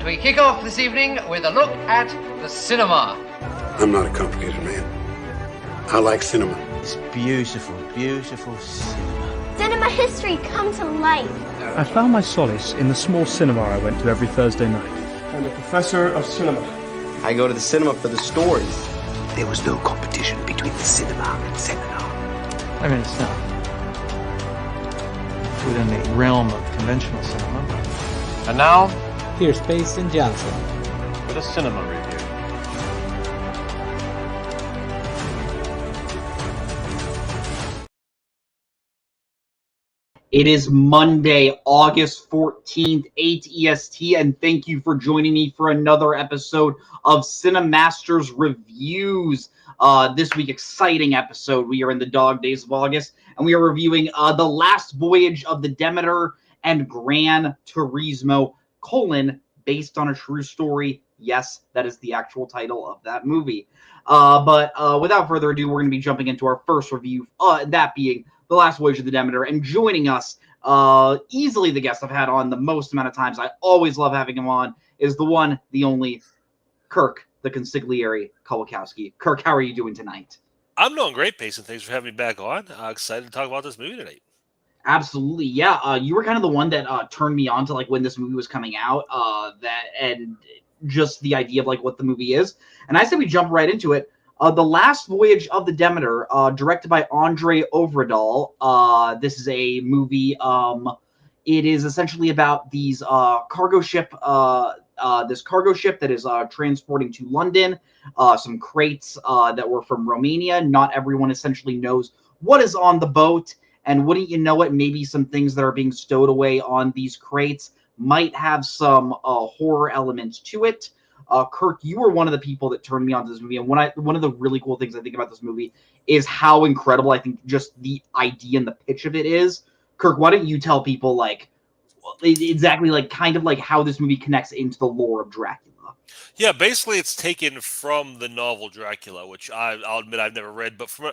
we kick off this evening with a look at the cinema. I'm not a complicated man. I like cinema. It's beautiful, beautiful cinema. Cinema history come to life. I found my solace in the small cinema I went to every Thursday night. I'm a professor of cinema. I go to the cinema for the stories. There was no competition between the cinema and seminar. I mean, it's not within the realm of conventional cinema. And now, here's Pace and Johnson with a cinema review. It is Monday, August 14th, 8 EST, and thank you for joining me for another episode of Cinemaster's Reviews. This week, exciting episode. We are in the dog days of August, and we are reviewing The Last Voyage of the Demeter and Gran Turismo, based on a true story. Yes, that is the actual title of that movie. But without further ado, we're going to be jumping into our first review, that being The Last Voyage of the Demeter, and joining us, easily the guest I've had on the most amount of times. I always love having him on, is the one, the only, Kirk, the consigliere Kowalkowski. Kirk, how are you doing tonight? I'm doing great, Pace, and thanks for having me back on. Excited to talk about this movie tonight. Absolutely, yeah. You were kind of the one that turned me on to like when this movie was coming out, and just the idea of like what the movie is. And I said we jump right into it. The Last Voyage of the Demeter, directed by Andre Ovredal. This is a movie. It is essentially about these cargo ship. This cargo ship that is transporting to London. Some crates that were from Romania. Not everyone essentially knows what is on the boat. And wouldn't you know it, maybe some things that are being stowed away on these crates might have some horror elements to it. Kirk, you were one of the people that turned me on to this movie. And one of the really cool things I think about this movie is how incredible I think just the idea and the pitch of it is. Kirk, why don't you tell people like exactly like kind of like how this movie connects into the lore of Dracula? Yeah, basically it's taken from the novel Dracula, which I'll admit I've never read, but from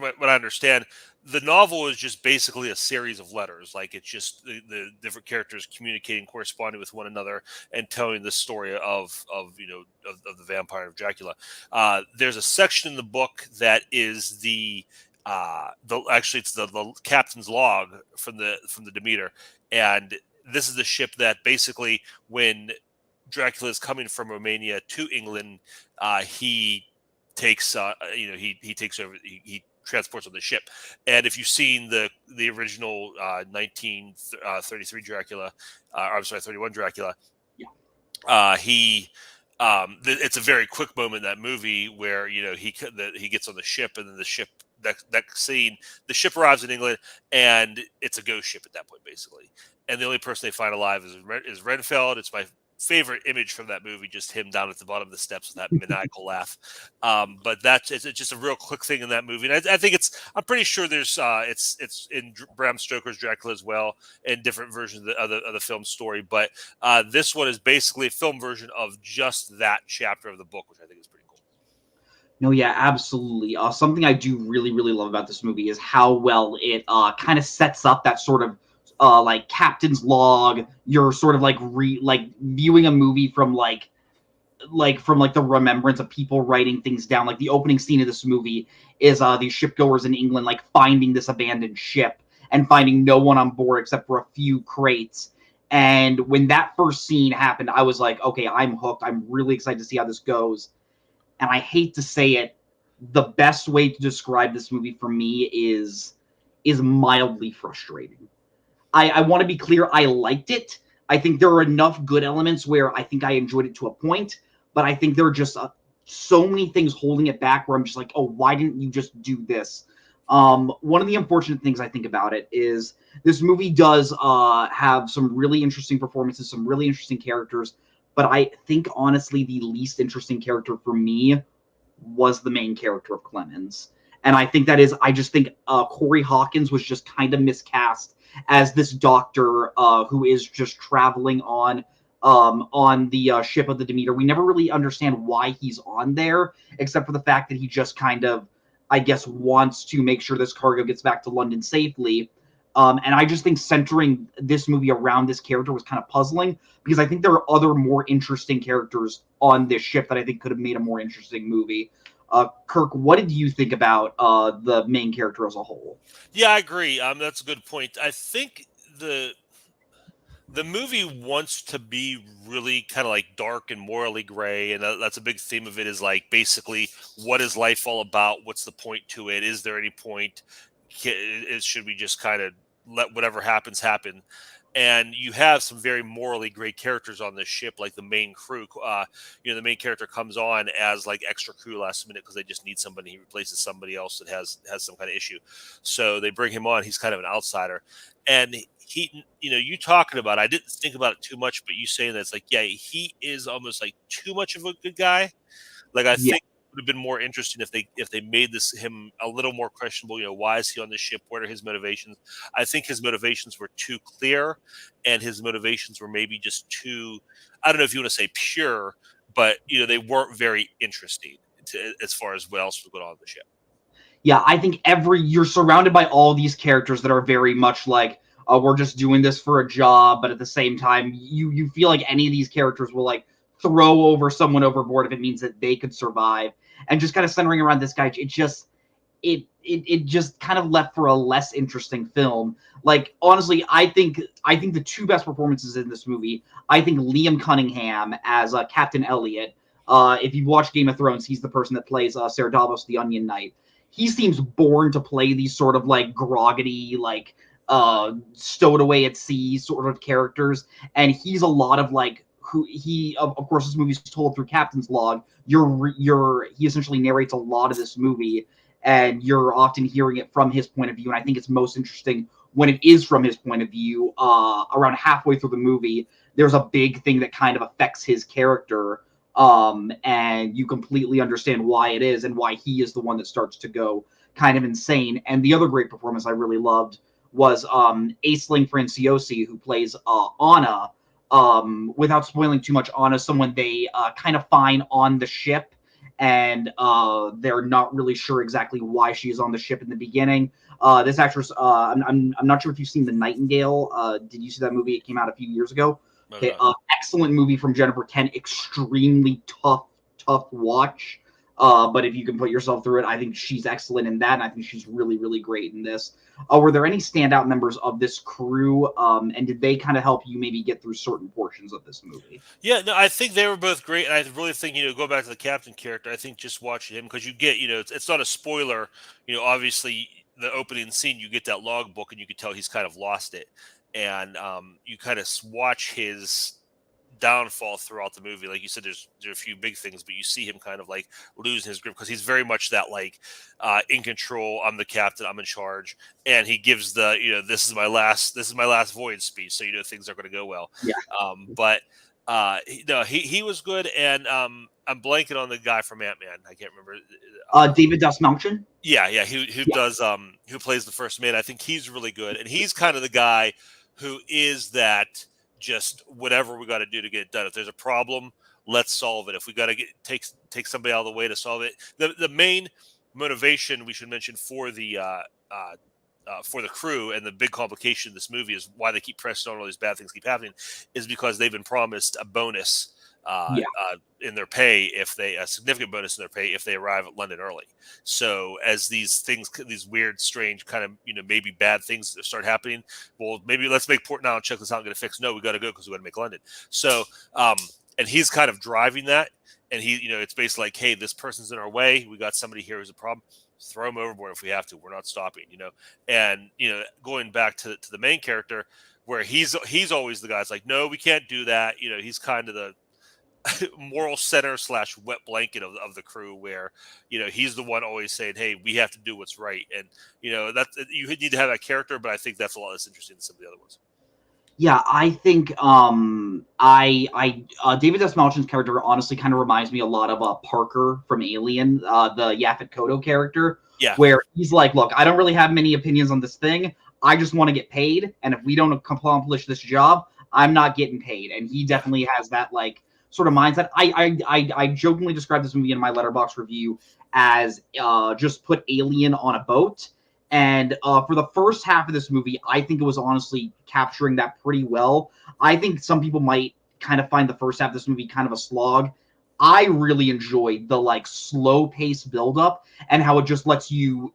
what I understand, the novel is just basically a series of letters. Like it's just the different characters communicating, corresponding with one another, and telling the story of the vampire of Dracula. There's a section in the book that is the captain's log from the Demeter, and this is the ship that basically when Dracula is coming from Romania to England, he takes he takes over. He transports on the ship. And if you've seen the original 1933 Dracula, I'm sorry, 31 Dracula, yeah. It's a very quick moment in that movie where he gets on the ship, and then the ship that scene, the ship arrives in England, and it's a ghost ship at that point basically. And the only person they find alive is Renfeld. It's my favorite image from that movie, just him down at the bottom of the steps with that maniacal laugh. But it's just a real quick thing in that movie. And I think I'm pretty sure there's it's in Bram Stoker's Dracula as well, and different versions of the film story. But this one is basically a film version of just that chapter of the book, which I think is pretty cool. No, yeah, absolutely. Something I do really, really love about this movie is how well it kind of sets up that sort of like captain's log. You're sort of like viewing a movie from like the remembrance of people writing things down. Like the opening scene of this movie is these shipgoers in England like finding this abandoned ship and finding no one on board except for a few crates. And when that first scene happened, I was like, okay, I'm hooked. I'm really excited to see how this goes. And I hate to say it, the best way to describe this movie for me is mildly frustrating. I want to be clear, I liked it. I think there are enough good elements where I think I enjoyed it to a point, but I think there are just so many things holding it back where I'm just like, oh, why didn't you just do this? One of the unfortunate things I think about it is this movie does have some really interesting performances, some really interesting characters, but I think honestly the least interesting character for me was the main character of Clemens. And I think I just think Corey Hawkins was just kind of miscast as this doctor who is just traveling on the ship of the Demeter. We never really understand why he's on there, except for the fact that he just kind of, I guess, wants to make sure this cargo gets back to London safely. And I just think centering this movie around this character was kind of puzzling, because I think there are other more interesting characters on this ship that I think could have made a more interesting movie. Kirk, what did you think about the main character as a whole? Yeah, I agree. That's a good point. I think the movie wants to be really kind of like dark and morally gray, and that's a big theme of it. Is like basically, what is life all about? What's the point to it? Is there any point? Should we just kind of let whatever happens happen? And you have some very morally great characters on this ship, like the main crew. The main character comes on as like extra crew last minute because they just need somebody. He replaces somebody else that has some kind of issue, so they bring him on. He's kind of an outsider, and you talking about. I didn't think about it too much, but you saying that it's like, yeah, he is almost like too much of a good guy. Like I think would have been more interesting if they made him a little more questionable. Why is he on the ship? What are his motivations? I think his motivations were too clear, and his motivations were maybe just too, I don't know if you want to say pure, but they weren't very interesting as far as what else was going on the ship. Yeah, I think you're surrounded by all these characters that are very much like, we're just doing this for a job, but at the same time, you feel like any of these characters will like throw someone overboard if it means that they could survive. And just kind of centering around this guy, it just kind of left for a less interesting film. Like, honestly, I think the two best performances in this movie, I think Liam Cunningham as Captain Elliot. If you've watched Game of Thrones, he's the person that plays Ser Davos the Onion Knight. He seems born to play these sort of like groggedy, like stowed away at sea sort of characters, and he's a lot of like of course this movie's told through Captain's log. He essentially narrates a lot of this movie, and you're often hearing it from his point of view. And I think it's most interesting when it is from his point of view. Around halfway through the movie, there's a big thing that kind of affects his character, and you completely understand why it is and why he is the one that starts to go kind of insane. And the other great performance I really loved was Aisling Franciosi, who plays Anna. Without spoiling too much, Anna's someone they kind of find on the ship, and they're not really sure exactly why she's on the ship in the beginning. This actress, I'm not sure if you've seen The Nightingale. Did you see that movie? It came out a few years ago. Okay, excellent movie from Jennifer Kent. Extremely tough watch. But if you can put yourself through it, I think she's excellent in that, and I think she's really, really great in this. Were there any standout members of this crew, and did they kind of help you maybe get through certain portions of this movie? Yeah, no, I think they were both great, and I really think, go back to the captain character, I think just watching him, because you get, it's not a spoiler, obviously the opening scene, you get that logbook, and you can tell he's kind of lost it, and you kind of watch his downfall throughout the movie. Like you said, there's a few big things, but you see him kind of like losing his grip, because he's very much that like in control. I'm the captain, I'm in charge, and he gives the this is my last voyage speech, so things are going to go well. He was good, and I'm blanking on the guy from Ant-Man. I can't remember. David Dastmalchian. Yeah, who plays the first man. I think he's really good, and he's kind of the guy who is that. Just whatever we got to do to get it done. If there's a problem, let's solve it. If we got to take somebody out of the way to solve it, the main motivation we should mention for the crew, and the big complication of this movie is why they keep pressing on all these bad things keep happening, is because they've been promised a bonus in their pay, a significant bonus in their pay if they arrive at London early. So as these weird, strange kind of maybe bad things start happening, well, maybe let's make port now and check this out and get it fixed. No, we got to go because we got to make London. So and he's kind of driving that, and he it's basically like, hey, this person's in our way. We got somebody here who's a problem. Throw him overboard if we have to. We're not stopping. And going back to the main character, where he's always the guy that's like, no, we can't do that. He's kind of the moral center / wet blanket of the crew, where he's the one always saying, hey, we have to do what's right. And that you need to have that character, but I think that's a lot less interesting than some of the other ones. Yeah, I think David Dastmalchian's character honestly kind of reminds me a lot of Parker from Alien, the Yaphet Kotto character. Yeah. Where he's like, look, I don't really have many opinions on this thing. I just want to get paid, and if we don't accomplish this job, I'm not getting paid. And he definitely has that like sort of mindset. I jokingly described this movie in my Letterboxd review as just put Alien on a boat And for the first half of this movie, I think it was honestly capturing that pretty well. I think some people might kind of find the first half of this movie kind of a slog. I really enjoyed the like slow pace buildup and how it just lets you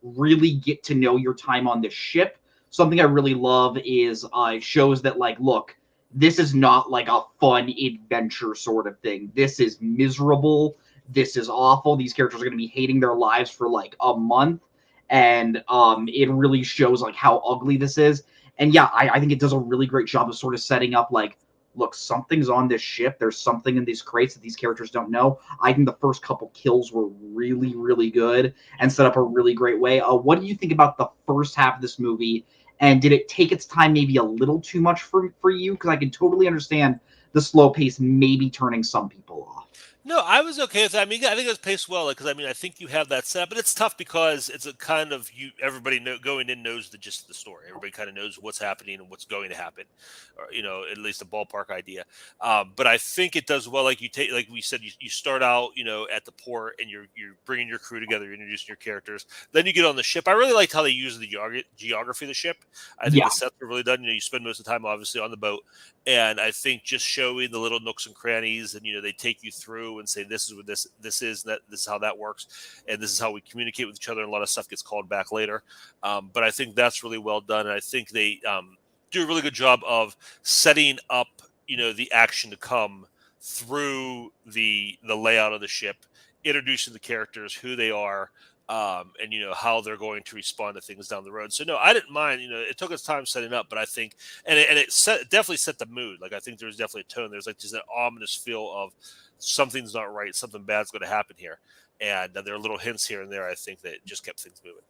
really get to know your time on the ship. Something I really love is it shows that like, look, this is not like a fun adventure sort of thing. This is miserable. This is awful. These characters are going to be hating their lives for like a month, and it really shows like how ugly this is. And yeah, I think it does a really great job of sort of setting up like, look, something's on this ship. There's something in these crates that these characters don't know. I think the first couple kills were really, really good and set up a really great way. What do you think about the first half of this movie? And did it take its time maybe a little too much for you? Because I can totally understand the slow pace maybe turning some people off. No, I was okay with that. I mean, I think it was paced well because I think you have that set, but it's tough because it's a kind of everybody going in knows the gist of the story. Everybody kind of knows what's happening and what's going to happen, or at least a ballpark idea. But I think it does well. Like like we said, you start out at the port and you're bringing your crew together, you're introducing your characters. Then you get on the ship. I really liked how they use the geography of the ship. I think the sets are really done. You spend most of the time obviously on the boat, and I think just showing the little nooks and crannies, and they take you through and say this is what this is, that this is how that works, and this is how we communicate with each other. And a lot of stuff gets called back later, but I think that's really well done, and I think they do a really good job of setting up the action to come through the layout of the ship, introducing the characters, who they are, and how they're going to respond to things down the road. So no, I didn't mind. It took its time setting up, but I think, and it definitely set the mood. Like I think there's definitely a tone. There's like just that ominous feel of something's not right, something bad's going to happen here, and there are little hints here and there. I think that just kept things moving.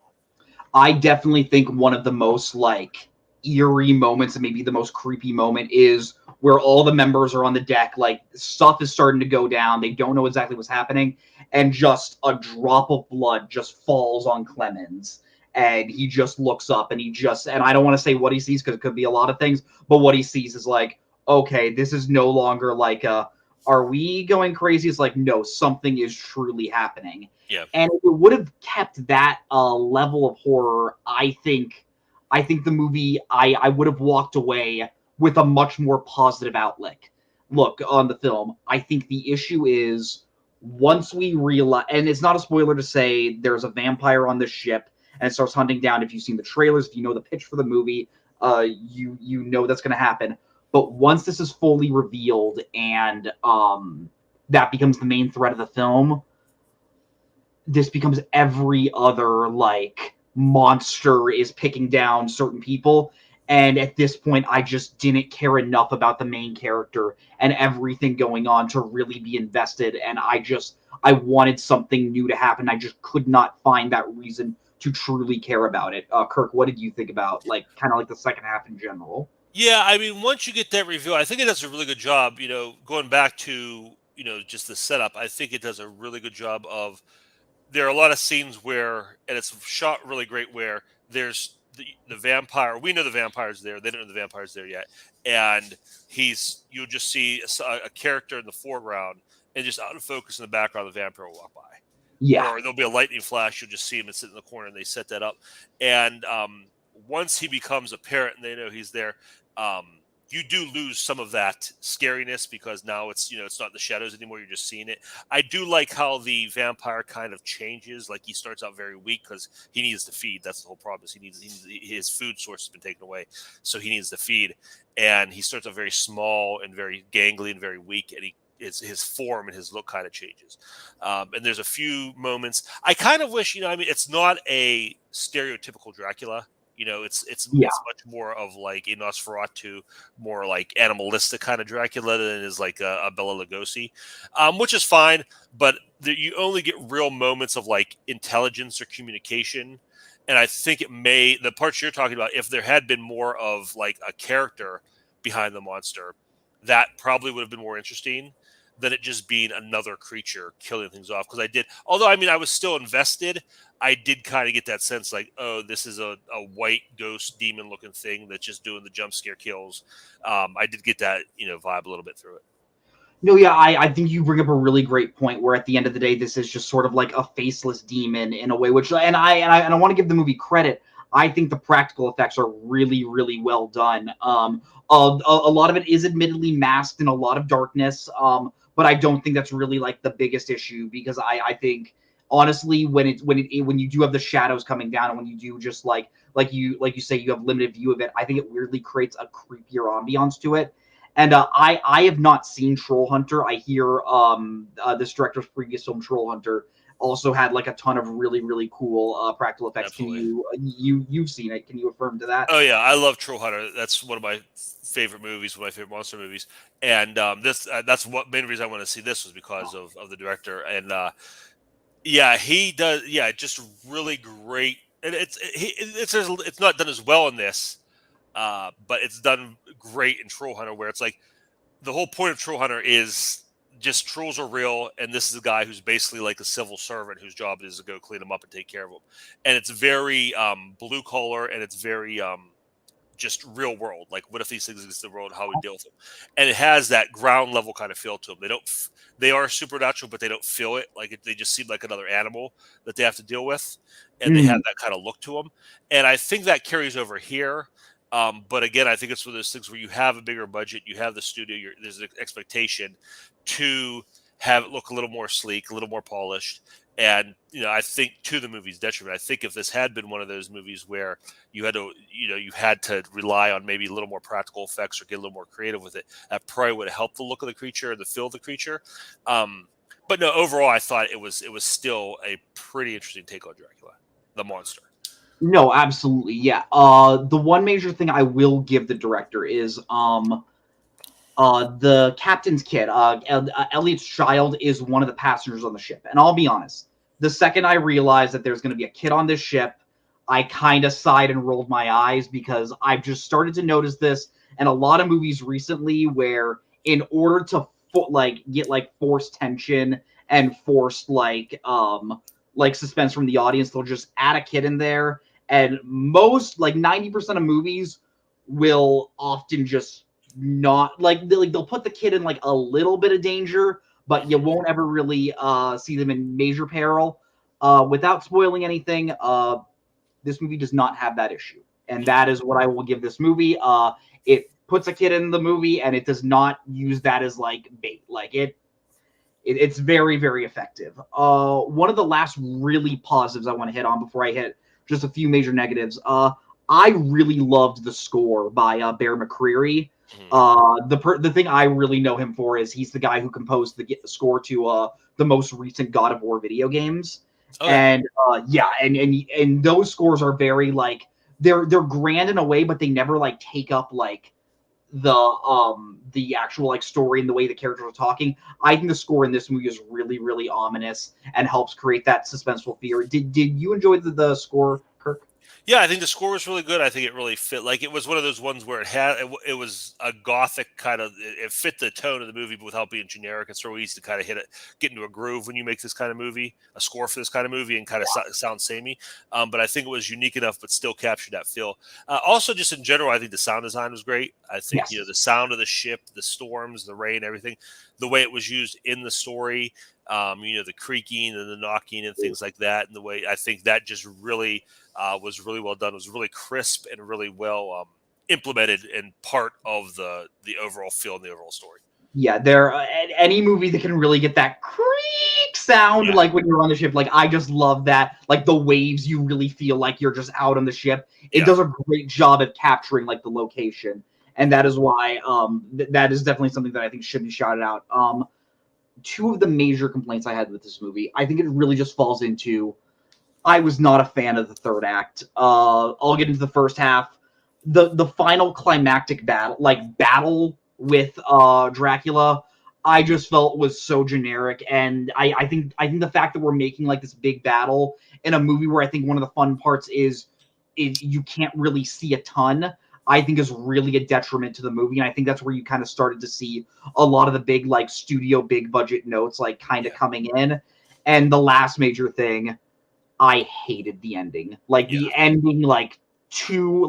I definitely think one of the most like eerie moments and maybe the most creepy moment is where all the members are on the deck, like stuff is starting to go down, they don't know exactly what's happening, and just a drop of blood just falls on Clemens, and he just looks up and and I don't want to say what he sees because it could be a lot of things, but what he sees is like, okay, this is no longer like are we going crazy? It's like, no, something is truly happening. Yeah. And if it would have kept that level of horror, I think the movie, I would have walked away with a much more positive look on the film. I think the issue is once we realize, and it's not a spoiler to say there's a vampire on this ship and it starts hunting down. If you've seen the trailers, if you know the pitch for the movie, you know that's going to happen. But once this is fully revealed and that becomes the main thread of the film, this becomes every other like monster is picking down certain people. And at this point, I just didn't care enough about the main character and everything going on to really be invested. And I wanted something new to happen. I just could not find that reason to truly care about it. Kirk, what did you think about like kind of like the second half in general? Yeah, I mean, once you get that review, I think it does a really good job. Going back to just the setup, I think it does a really good job of. There are a lot of scenes where, and it's shot really great, where there's the vampire. We know the vampire's there. They don't know the vampire's there yet. And you'll just see a character in the foreground and just out of focus in the background, the vampire will walk by. Yeah. Or there'll be a lightning flash. You'll just see him and sit in the corner, and they set that up. And once he becomes apparent and they know he's there, you do lose some of that scariness because now it's it's not in the shadows anymore. You're just seeing it. I do like how the vampire kind of changes. Like he starts out very weak because he needs to feed. That's the whole problem. Is he needs his food source has been taken away, so he needs to feed. And he starts out very small and very gangly and very weak, and his form and his look kind of changes. And there's a few moments I kind of wish it's not a stereotypical Dracula. It's much more of like a Nosferatu, more like animalistic kind of Dracula than is like a Bela Lugosi, which is fine. But you only get real moments of like intelligence or communication, and I think the parts you're talking about, if there had been more of like a character behind the monster, that probably would have been more interesting than it just being another creature killing things off. Because although I was still invested, I did kind of get that sense like, oh, this is a white ghost demon looking thing that's just doing the jump scare kills. I did get that, vibe a little bit through it. No, yeah, I think you bring up a really great point where at the end of the day, this is just sort of like a faceless demon in a way, which, and I want to give the movie credit. I think the practical effects are really, really well done. A lot of it is admittedly masked in a lot of darkness, but I don't think that's really like the biggest issue because I think honestly when you do have the shadows coming down and when you do just like you say you have limited view of it, I think it weirdly creates a creepier ambiance to it. And I have not seen Troll Hunter. I hear this director's previous film Troll Hunter also had like a ton of really, really cool practical effects. Absolutely. You've seen it? Can you affirm to that? Oh yeah, I love Troll Hunter. That's one of my favorite movies, one of my favorite monster movies. And that's what main reason I want to see this was because of the director. And yeah, he does. Yeah, just really great. And it's not done as well in this, but it's done great in Troll Hunter, where it's like the whole point of Troll Hunter is just trolls are real, and this is a guy who's basically like a civil servant whose job is to go clean them up and take care of them. And it's very blue collar, and it's very just real world. Like, what if these things exist in the world? How we deal with them? And it has that ground level kind of feel to them. They are supernatural, but they don't feel it. Like they just seem like another animal that they have to deal with, and they have that kind of look to them. And I think that carries over here. But again, I think it's one of those things where you have a bigger budget, you have the studio, there's an expectation to have it look a little more sleek, a little more polished. And, I think to the movie's detriment, I think if this had been one of those movies where you had to rely on maybe a little more practical effects or get a little more creative with it, that probably would have helped the look of the creature and the feel of the creature. But no, overall, I thought it was still a pretty interesting take on Dracula, the monster. No, absolutely, yeah. The one major thing I will give the director is the captain's kid, Elliot's child, is one of the passengers on the ship. And I'll be honest, the second I realized that there's going to be a kid on this ship, I kind of sighed and rolled my eyes because I've just started to notice this in a lot of movies recently where in order to get forced tension and forced suspense from the audience, they'll just add a kid in there. And most 90% of movies will often just not they'll put the kid in like a little bit of danger, but you won't ever really see them in major peril. Without spoiling anything, this movie does not have that issue, and that is what I will give this movie. It puts a kid in the movie, and it does not use that as like bait. It's very, very effective. One of the last really positives I want to hit on before I hit just a few major negatives. I really loved the score by Bear McCreary. The thing I really know him for is he's the guy who composed the score to the most recent God of War video games. Okay. And those scores are very they're grand in a way, but they never take up the actual story and the way the characters are talking. I think the score in this movie is really, really ominous and helps create that suspenseful fear. Did you enjoy the score, Kirk? Yeah, I think the score was really good. I think it really fit. It was one of those ones where it was a gothic kind of. It fit the tone of the movie, but without being generic. It's so easy to kind of get into a groove when you make this kind of movie, a score for this kind of movie, and kind of sound samey. But I think it was unique enough, but still captured that feel. Also, just in general, I think the sound design was great. I think the sound of the ship, the storms, the rain, everything, the way it was used in the story. The creaking and the knocking and things like that, and the way I think that just really was really well done. It was really crisp and really well implemented and part of the overall feel and the overall story. Yeah, any movie that can really get that creak sound when you're on the ship. I just love that. The waves, you really feel like you're just out on the ship. It does a great job at capturing the location, and that is why that is definitely something that I think should be shouted out. Two of the major complaints I had with this movie, I think it really just falls into, I was not a fan of the third act. I'll get into the first half. The final climactic battle with Dracula, I just felt was so generic. And I think the fact that we're making this big battle in a movie where I think one of the fun parts is you can't really see a ton, I think is really a detriment to the movie. And I think that's where you kind of started to see a lot of the big, studio, big budget notes, kind of coming in. And the last major thing, I hated the ending. The ending, 2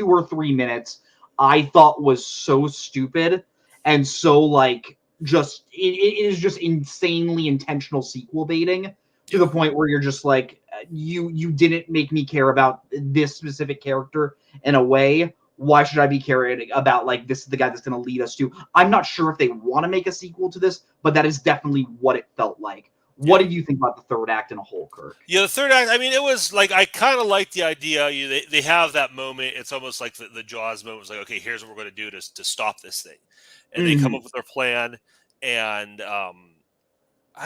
or 3 minutes, I thought was so stupid and so, it is just insanely intentional sequel baiting to the point where you're just like, you didn't make me care about this specific character in a way. Why should I be caring about, like, this is the guy that's going to lead us to? I'm not sure if they want to make a sequel to this, but that is definitely what it felt like. What did you think about the third act in a whole, Kirk? Yeah, the third act, I mean, it was like, I kind of liked the idea. They have that moment. It's almost like the Jaws moment. It's like, okay, here's what we're going to do to stop this thing. And they come up with their plan. And I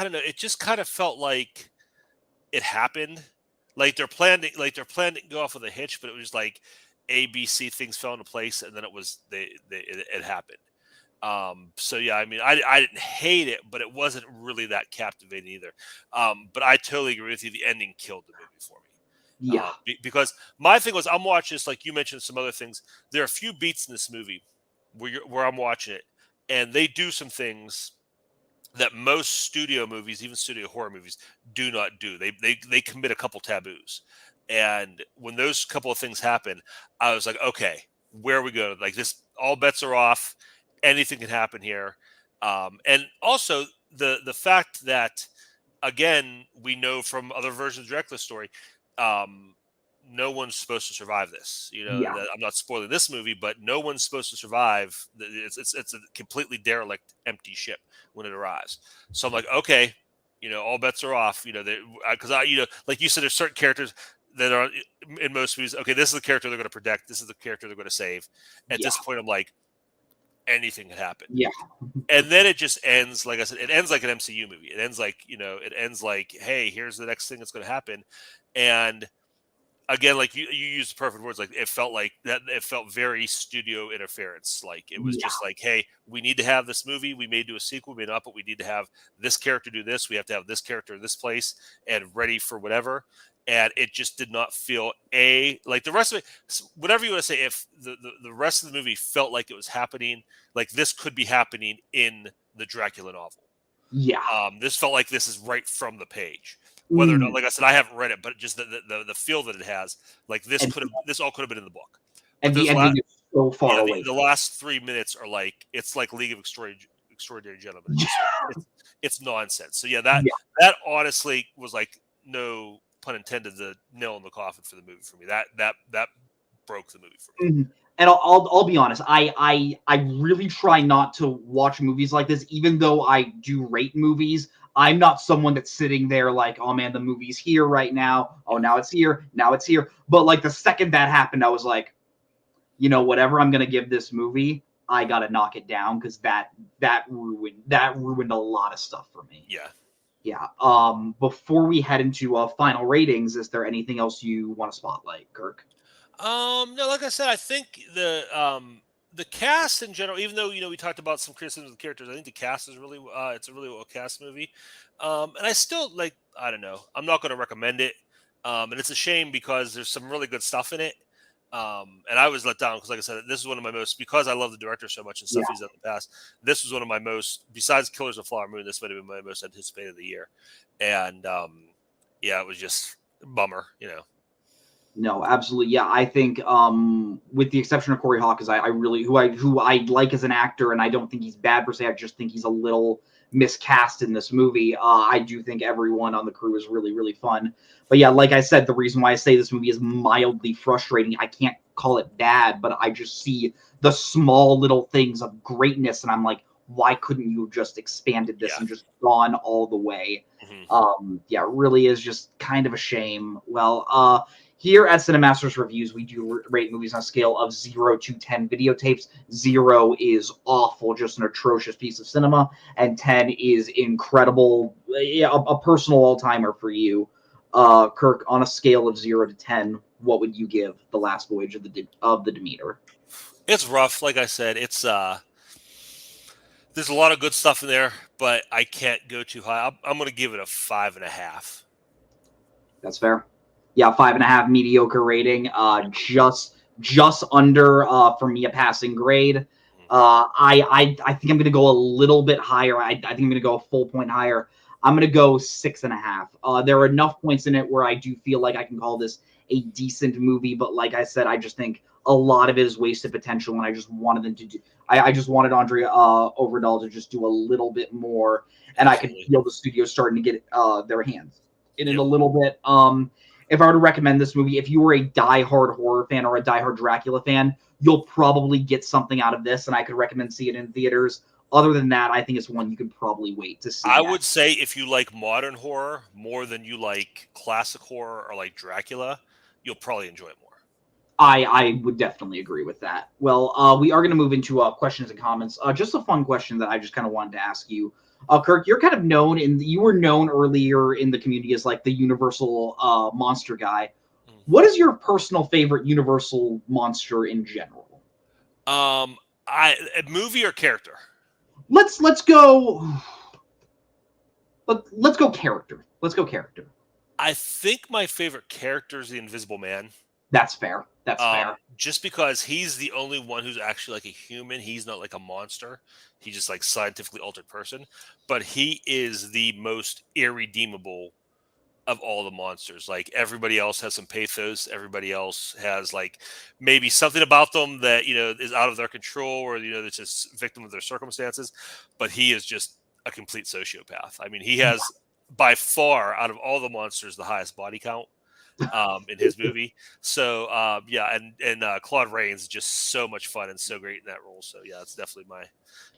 don't know, it just kind of felt like it happened. Like their plan didn't go off with a hitch, but it was like A, B, C things fell into place, and then it happened. So yeah, I mean, I didn't hate it, but it wasn't really that captivating either. But I totally agree with you. The ending killed the movie for me. Yeah. Because my thing was, I'm watching this, like you mentioned some other things. There are a few beats in this movie where I'm watching it, and they do some things that most studio movies, even studio horror movies, do not do. They commit a couple taboos. And when those couple of things happen, I was like, okay, where are we going? Like, this, all bets are off. Anything can happen here. And also the fact that, again, we know from other versions of the Dracula story, no one's supposed to survive this. I'm not spoiling this movie, but no one's supposed to survive. It's a completely derelict, empty ship when it arrives. So I'm like, okay, all bets are off. Because like you said, there's certain characters that are in most movies. Okay, this is the character they're going to protect. This is the character they're going to save. At this point, I'm like, anything can happen. Yeah. And then it just ends, like I said, it ends like an MCU movie. It ends like, hey, here's the next thing that's going to happen. And again, like you used the perfect words, like it felt like that. It felt very studio interference. Like it was just like, hey, we need to have this movie. We may do a sequel, we may not, but we need to have this character do this. We have to have this character in this place and ready for whatever. And it just did not feel like the rest of it, whatever you want to say, if the rest of the movie felt like it was happening, like this could be happening in the Dracula novel. Yeah. This felt like this is right from the page. Whether or not, like I said, I haven't read it, but just the feel that it has, like this all could have been in the book. And the ending is so far away. The last 3 minutes are like, it's like League of Extraordinary Gentlemen. It's nonsense. So yeah, that honestly was like, no pun intended, the nail in the coffin for the movie for me. That broke the movie for me. Mm-hmm. And I'll be honest, I really try not to watch movies like this, even though I do rate movies. I'm not someone that's sitting there like, oh man, the movie's here right now. Oh, now it's here. Now it's here. But like the second that happened, I was like, whatever I'm gonna give this movie, I gotta knock it down, because that ruined a lot of stuff for me. Yeah. Yeah. Before we head into final ratings, is there anything else you want to spotlight, Kirk? No, like I said, I think the cast in general, even though we talked about some criticisms of the characters, I think the cast is really it's a really well cast movie. And I still, like, I don't know, I'm not going to recommend it. And it's a shame because there's some really good stuff in it. And I was let down because, like I said, this is one of my most, because I love the director so much and stuff he's done in the past. This was one of my most, besides Killers of the Flower Moon, this might have been my most anticipated of the year. And it was just a bummer, No, absolutely. Yeah, I think with the exception of Corey Hawkins, I really who I like as an actor, and I don't think he's bad per se. I just think he's a little miscast in this movie. I do think everyone on the crew is really, really fun. But yeah, like I said, the reason why I say this movie is mildly frustrating, I can't call it bad, but I just see the small little things of greatness, and I'm like, why couldn't you have just expanded this and just gone all the way? Mm-hmm. It really is just kind of a shame. Well, here at Cinemaster's Reviews, we do rate movies on a scale of 0 to 10 videotapes. 0 is awful, just an atrocious piece of cinema, and 10 is incredible, a personal all-timer for you. Kirk, on a scale of 0 to 10, what would you give The Last Voyage of the Demeter? It's rough. Like I said, it's there's a lot of good stuff in there, but I can't go too high. I'm going to give it a 5.5. That's fair. Yeah, 5.5 mediocre rating. Just under for me a passing grade. I think I'm going to go a little bit higher. I think I'm going to go a full point higher. I'm going to go 6.5. There are enough points in it where I do feel like I can call this a decent movie. But like I said, I just think a lot of it is wasted potential, and I just wanted them to do. I just wanted Andre Overdahl to just do a little bit more, and Absolutely. I could feel the studio starting to get their hands in it Yep. a little bit. If I were to recommend this movie, if you were a diehard horror fan or a diehard Dracula fan, you'll probably get something out of this, and I could recommend seeing it in theaters. Other than that, I think it's one you could probably wait to see. I would say if you like modern horror more than you like classic horror or like Dracula, you'll probably enjoy it more. I would definitely agree with that. Well, we are going to move into questions and comments. Just a fun question that I just kind of wanted to ask you. Kirk, you're kind of known you were known earlier in the community as like the Universal monster guy. What is your personal favorite Universal monster in general? A movie or character? Let's go. Let's go character. Let's go character. I think my favorite character is the Invisible Man. That's fair. That's fair. Just because he's the only one who's actually like a human. He's not like a monster. He's just like scientifically altered person. But he is the most irredeemable of all the monsters. Like everybody else has some pathos. Everybody else has like maybe something about them that, is out of their control or, that's just victim of their circumstances. But he is just a complete sociopath. I mean, he has by far out of all the monsters, the highest body count. In his movie. So and Claude Rains is just so much fun and so great in that role. So yeah, it's definitely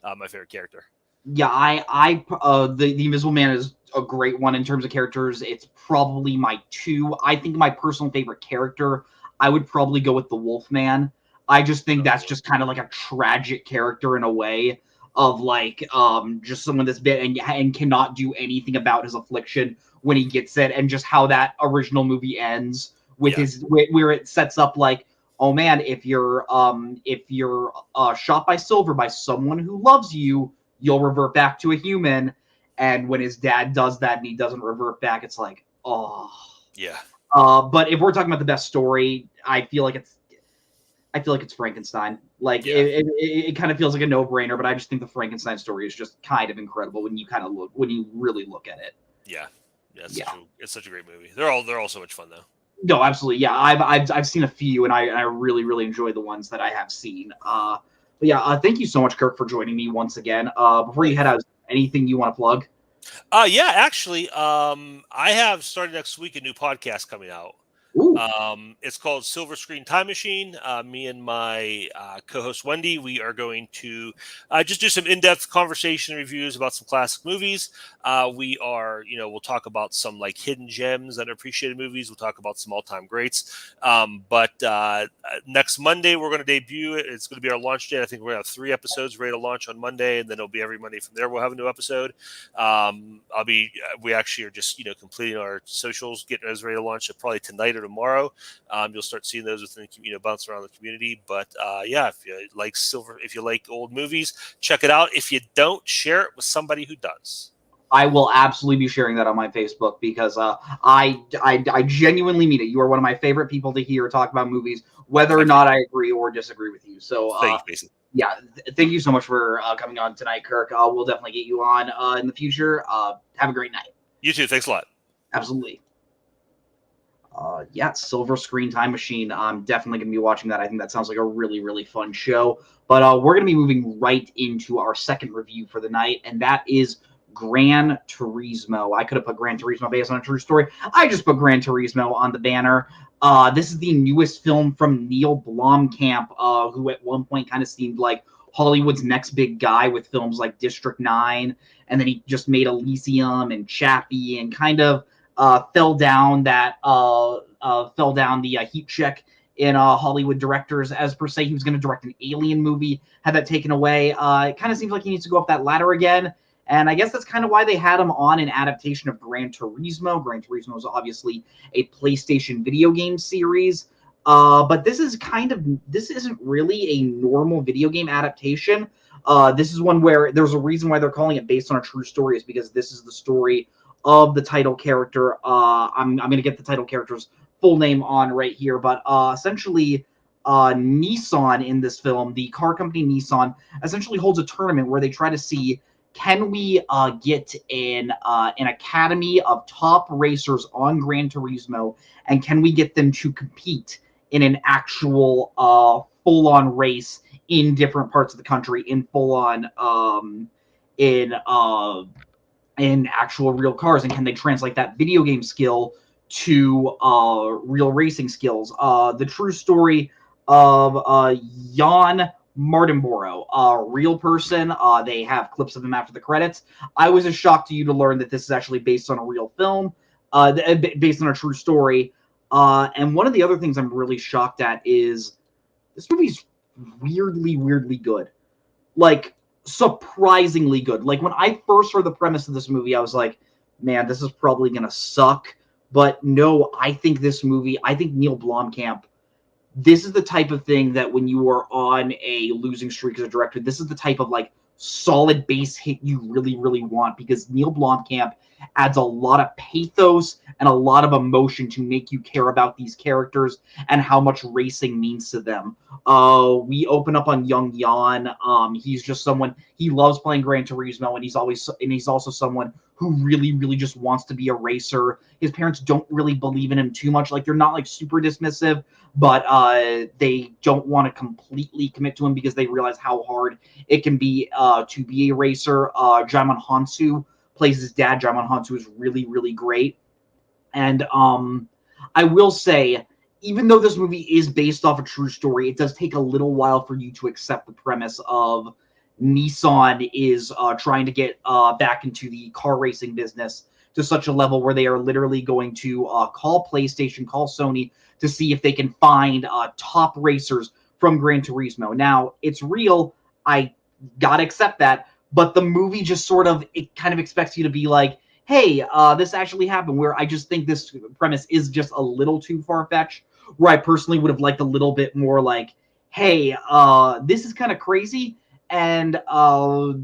my favorite character. Yeah, the Invisible Man is a great one in terms of characters. It's probably my 2. I think my personal favorite character, I would probably go with the Wolfman. I just think that's just kind of like a tragic character in a way of like just someone that's been and cannot do anything about his affliction when he gets it, and just how that original movie ends with where it sets up like, oh man, if you're shot by silver by someone who loves you, you'll revert back to a human. And when his dad does that and he doesn't revert back, it's like, oh yeah. But if we're talking about the best story, I feel like it's Frankenstein. Like it kind of feels like a no-brainer, but I just think the Frankenstein story is just kind of incredible when you really look at it. Yeah. Yeah, it's such a great movie. They're all so much fun though. No, absolutely. Yeah, I've seen a few, and I really really enjoy the ones that I have seen. But yeah, thank you so much, Kirk, for joining me once again. Before you head out, anything you want to plug? Yeah, actually, I have started next week a new podcast coming out. Ooh. It's called Silver Screen Time Machine. Me and my co-host Wendy, we are going to just do some in-depth conversation reviews about some classic movies. We'll talk about some like hidden gems and appreciated movies. We'll talk about some all-time greats. But next Monday we're going to debut it. It's going to be our launch day. I think we're going to have 3 episodes ready to launch on Monday, and then it'll be every Monday from there. We'll have a new episode. We actually are just completing our socials, getting those ready to launch. So probably tonight or tomorrow. You'll start seeing those within bouncing around the community. But if you like if you like old movies, check it out. If you don't, share it with somebody who does. I will absolutely be sharing that on my Facebook because I genuinely mean it. You are one of my favorite people to hear talk about movies, whether or not I agree or disagree with you. So thank you, Mason. Yeah, thank you so much for coming on tonight, Kirk. We'll definitely get you on in the future. Have a great night. You too. Thanks a lot. Absolutely. Silver Screen Time Machine. I'm definitely going to be watching that. I think that sounds like a really, really fun show. But we're going to be moving right into our second review for the night, and that is Gran Turismo. I could have put Gran Turismo based on a true story. I just put Gran Turismo on the banner. This is the newest film from Neil Blomkamp, who at one point kind of seemed like Hollywood's next big guy with films like District 9, and then he just made Elysium and Chappie and kind of fell down the heat check in Hollywood directors as per se. He was going to direct an Alien movie, had that taken away. It kind of seems like he needs to go up that ladder again. And I guess that's kind of why they had him on an adaptation of Gran Turismo. Gran Turismo is obviously a PlayStation video game series. But this isn't really a normal video game adaptation. This is one where there's a reason why they're calling it based on a true story, is because this is the story of the title character. I'm going to get the title character's full name on right here, but essentially Nissan in this film, the car company Nissan, essentially holds a tournament where they try to see can we get an academy of top racers on Gran Turismo, and can we get them to compete in an actual full-on race in different parts of the country, in full-on in actual real cars, and can they translate that video game skill to real racing skills? The true story of Jan Martinborough, a real person. They have clips of him after the credits. I was as shocked to you to learn that this is actually based on a real film, based on a true story. And one of the other things I'm really shocked at is this movie's weirdly good. Like, surprisingly good. Like, when I first heard the premise of this movie, I was like, man, this is probably gonna suck. But no, I think Neil Blomkamp, this is the type of thing that when you are on a losing streak as a director, this is the type of like solid base hit you really want, because Neil Blomkamp adds a lot of pathos and a lot of emotion to make you care about these characters and how much racing means to them. We open up on young Jan. He's just someone, he loves playing Gran Turismo, and he's also someone who really just wants to be a racer. His parents don't really believe in him too much. Like, they're not like super dismissive, but they don't want to completely commit to him because they realize how hard it can be to be a racer. Jaimon Hansu plays his dad. Jaimon Hansu is really great. And I will say, even though this movie is based off a true story, it does take a little while for you to accept the premise of Nissan is trying to get back into the car racing business to such a level where they are literally going to call PlayStation, call Sony to see if they can find top racers from Gran Turismo. Now, it's real. I gotta accept that. But the movie just sort of, it kind of expects you to be like, hey, this actually happened, where I just think this premise is just a little too far-fetched, where I personally would have liked a little bit more like, hey, this is kind of crazy, and we're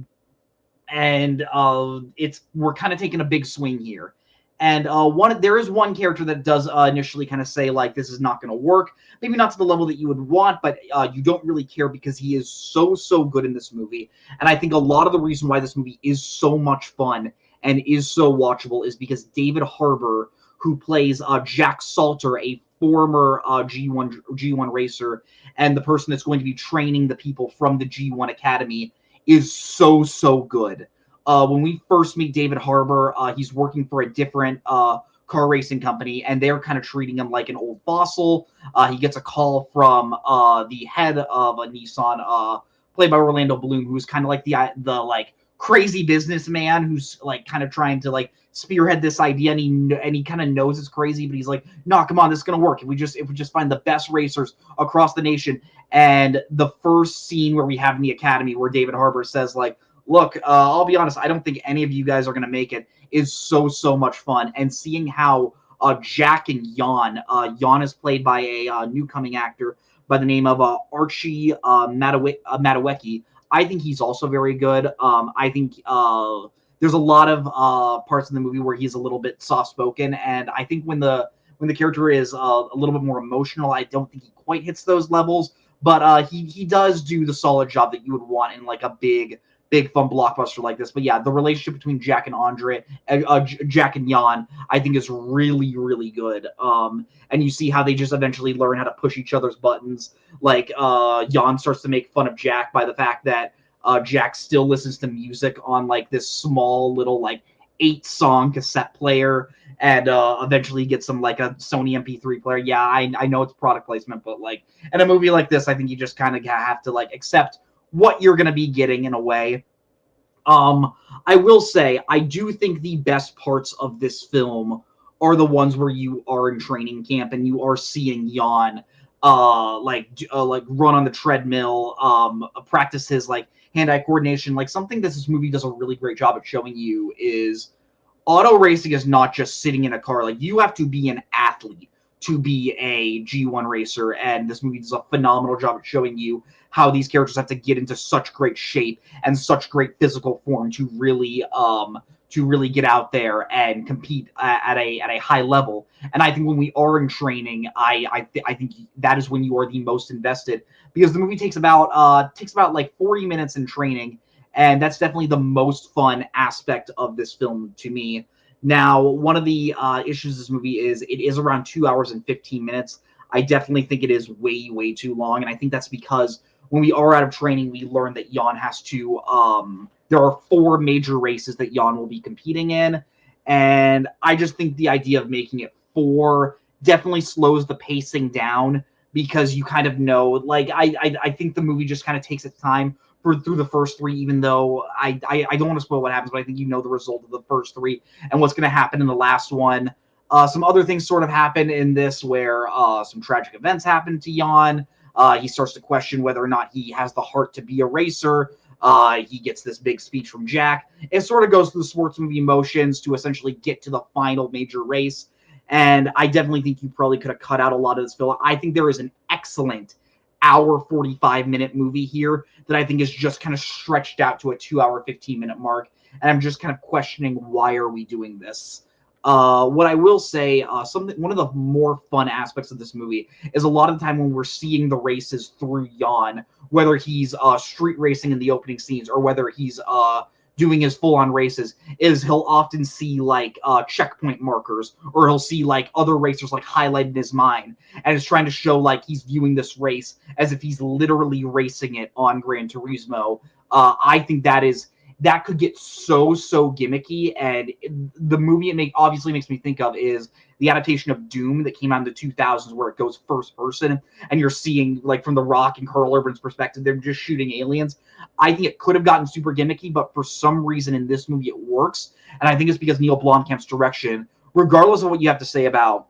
kind of taking a big swing here. And there is one character that does initially kind of say, like, this is not going to work. Maybe not to the level that you would want, but you don't really care because he is so good in this movie. And I think a lot of the reason why this movie is so much fun and is so watchable is because David Harbour, who plays Jack Salter, a former G1 racer, and the person that's going to be training the people from the G1 Academy, is so good. When we first meet David Harbour, he's working for a different car racing company, and they're kind of treating him like an old fossil. He gets a call from the head of a Nissan, played by Orlando Bloom, who's kind of like the like crazy businessman who's like kind of trying to like spearhead this idea, and he kind of knows it's crazy, but he's like, no, come on, this is gonna work if we just find the best racers across the nation. And the first scene where we have in the academy, where David Harbour says, like, look, I'll be honest, I don't think any of you guys are going to make it, is so much fun. And seeing how Jack and Jan is played by a new coming actor by the name of Archie Matawecki. I think he's also very good. I think there's a lot of parts in the movie where he's a little bit soft-spoken, and I think when the character is a little bit more emotional, I don't think he quite hits those levels, but he does do the solid job that you would want in like a big fun blockbuster like this. But yeah, the relationship between Jack and Jan, I think is really good. And you see how they just eventually learn how to push each other's buttons. Like Jan starts to make fun of Jack by the fact that Jack still listens to music on like this small little like 8-song cassette player, and eventually gets some like a Sony MP3 player. Yeah, I know it's product placement, but like in a movie like this, I think you just kind of have to like accept what you're going to be getting in a way. I will say, I do think the best parts of this film are the ones where you are in training camp and you are seeing Jan like run on the treadmill, practice his like hand-eye coordination. Like, something that this movie does a really great job at showing you is auto racing is not just sitting in a car. Like, you have to be an athlete to be a G1 racer, and this movie does a phenomenal job at showing you how these characters have to get into such great shape and such great physical form to really get out there and compete at a high level. And I think when we are in training, I think that is when you are the most invested, because the movie takes about like 40 minutes in training, And that's definitely the most fun aspect of this film to me. Now, one of the issues of this movie is it is around 2 hours and 15 minutes. I definitely think it is way, way too long. And I think that's because when we are out of training, we learn that Jan has to, there are 4 major races that Jan will be competing in. And I just think the idea of making it 4 definitely slows the pacing down, because you kind of know, like, I think the movie just kind of takes its time through the first 3, even though I don't want to spoil what happens, but I think you know the result of the first 3 and what's going to happen in the last one. Some other things sort of happen in this where some tragic events happen to Jan. He starts to question whether or not he has the heart to be a racer. He gets this big speech from Jack. It sort of goes through the sports movie motions to essentially get to the final major race. And I definitely think you probably could have cut out a lot of this film. I think there is an excellent hour 45-minute movie here that I think is just kind of stretched out to a 2 hour 15-minute mark. And I'm just kind of questioning, why are we doing this? What I will say, one of the more fun aspects of this movie is a lot of the time when we're seeing the races through Jan, whether he's street racing in the opening scenes or whether he's doing his full-on races, is he'll often see like checkpoint markers, or he'll see like other racers like highlighted in his mind, and it's trying to show like he's viewing this race as if he's literally racing it on Gran Turismo. I think that could get so gimmicky, and the movie it obviously makes me think of is the adaptation of Doom that came out in the 2000s, where it goes first person, and you're seeing, like, from The Rock and Carl Urban's perspective, they're just shooting aliens. I think it could have gotten super gimmicky, but for some reason in this movie it works, and I think it's because Neil Blomkamp's direction, regardless of what you have to say about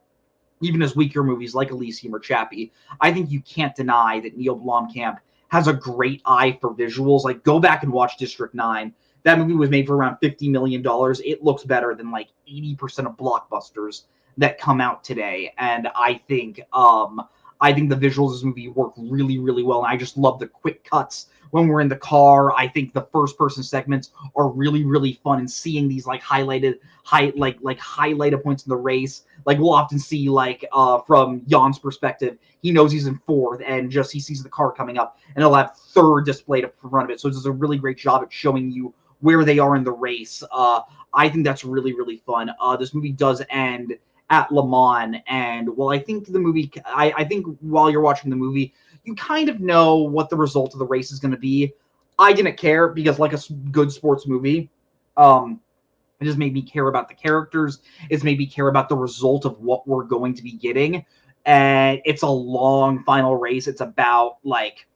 even his weaker movies like Elysium or Chappie, I think you can't deny that Neil Blomkamp has a great eye for visuals. Like, go back and watch District 9. That movie was made for around $50 million. It looks better than like 80% of blockbusters that come out today. And I think the visuals of this movie work really, really well. And I just love the quick cuts when we're in the car. I think the first person segments are really, really fun, and seeing these like highlighted points in the race. Like, we'll often see, like, from Jan's perspective, he knows he's in 4th, and just he sees the car coming up, and it'll have 3rd displayed in front of it. So it does a really great job at showing you where they are in the race. I think that's really, really fun. This movie does end at Le Mans, and well, I think the movie, I think while you're watching the movie, you kind of know what the result of the race is going to be. I didn't care, because like a good sports movie, it just made me care about the characters. It's made me care about the result of what we're going to be getting. And it's a long final race. It's about like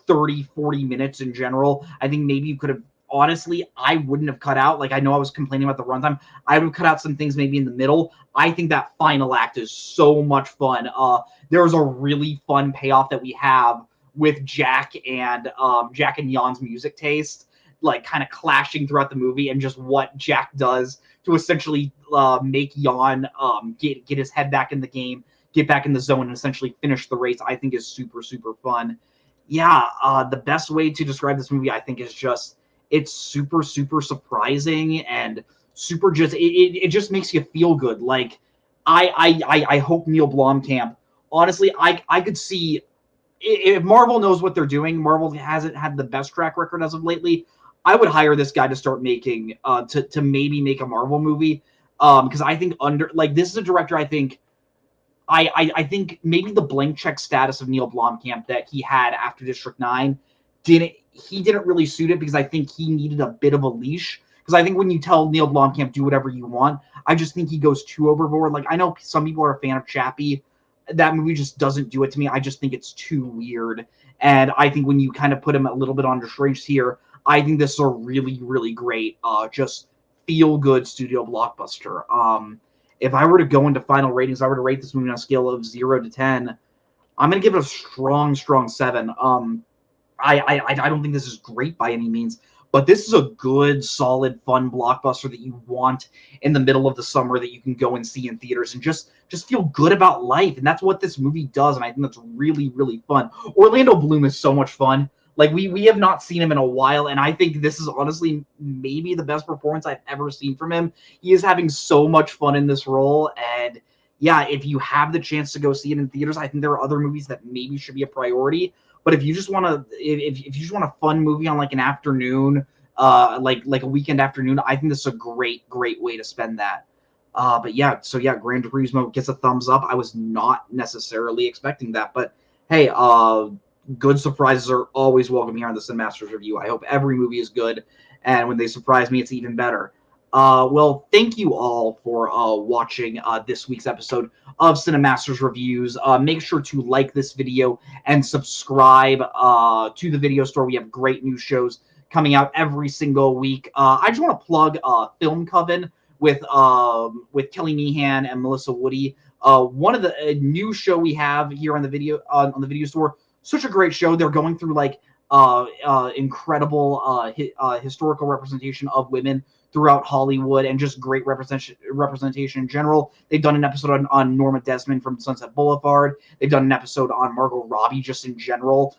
30-40 minutes in general. I think maybe you could have, honestly, I wouldn't have cut out, like, I know I was complaining about the runtime, I would have cut out some things maybe in the middle. I think that final act is so much fun. There's a really fun payoff that we have with Jack and Jan's music taste, like, kind of clashing throughout the movie, and just what Jack does to essentially make Jan get his head back in the game, get back in the zone, and essentially finish the race, I think is super, super fun. Yeah, the best way to describe this movie, I think, is just, it's super, super surprising, and super just, it just makes you feel good. Like, I hope Neil Blomkamp, honestly, I could see, if Marvel knows what they're doing, Marvel hasn't had the best track record as of lately, I would hire this guy to start making, to maybe make a Marvel movie, because I think this is a director, I think, I think maybe the blank check status of Neil Blomkamp that he had after District 9 didn't really suit it, because I think he needed a bit of a leash. Because I think when you tell Neil Blomkamp, do whatever you want, I just think he goes too overboard. Like, I know some people are a fan of Chappie. That movie just doesn't do it to me. I just think it's too weird. And I think when you kind of put him a little bit on restraints here, I think this is a really, really great, just feel-good studio blockbuster. If I were to go into final ratings, I were to rate this movie on a scale of 0 to 10, I'm going to give it a strong, strong 7. I don't think this is great by any means, but this is a good, solid, fun blockbuster that you want in the middle of the summer, that you can go and see in theaters and just feel good about life. And that's what this movie does, and I think that's really, really fun. Orlando Bloom is so much fun. Like, we have not seen him in a while, and I think this is honestly maybe the best performance I've ever seen from him. He is having so much fun in this role, and yeah, if you have the chance to go see it in theaters, I think there are other movies that maybe should be a priority. But if you just want to, if you just want a fun movie on like an afternoon, like a weekend afternoon, I think this is a great way to spend that. But yeah, so yeah, Gran Turismo gets a thumbs up. I was not necessarily expecting that, but hey, good surprises are always welcome here on the Cinemasters Review. I hope every movie is good, and when they surprise me, it's even better. Well, thank you all for watching this week's episode of Cinemasters Reviews. Make sure to like this video and subscribe to the video store. We have great new shows coming out every single week. I just want to plug Film Coven with Kelly Meehan and Melissa Woody. One of the new show we have here on the video store. Such a great show. They're going through like incredible historical representation of women throughout Hollywood and just great representation in general. They've done an episode on Norma Desmond from Sunset Boulevard. They've done an episode on Margot Robbie just in general.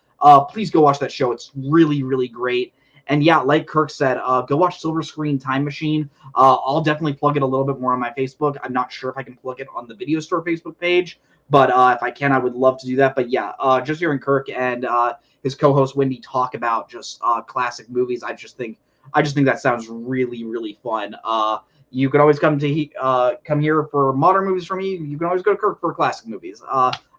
Please go watch that show. It's really, really great. And yeah, like Kirk said, go watch Silver Screen Time Machine. I'll definitely plug it a little bit more on my Facebook. I'm not sure if I can plug it on the Video Store Facebook page, but if I can, I would love to do that. But yeah, just hearing Kirk and his co-host Wendy talk about just classic movies, I just think that sounds really, really fun. You can always come here for modern movies from me. You can always go to Kirk for classic movies.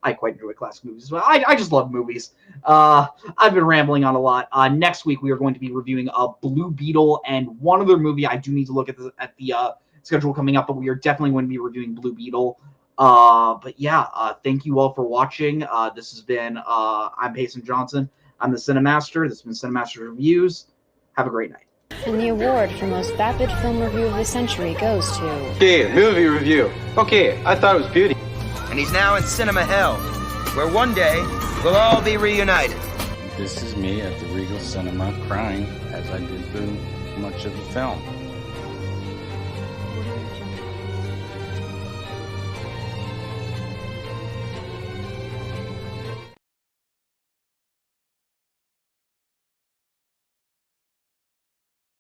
I quite enjoy classic movies as well. I just love movies. I've been rambling on a lot. Next week we are going to be reviewing Blue Beetle and one other movie. I do need to look at the schedule coming up, but we are definitely going to be reviewing Blue Beetle. But yeah, thank you all for watching. This has been I'm Payson Johnson. I'm the Cinemaster. This has been Cinemaster Reviews. Have a great night. And the award for most vapid film review of the century goes to... Okay, movie review. Okay, I thought it was beauty. And he's now in cinema hell, where one day we'll all be reunited. This is me at the Regal Cinema crying as I did through much of the film.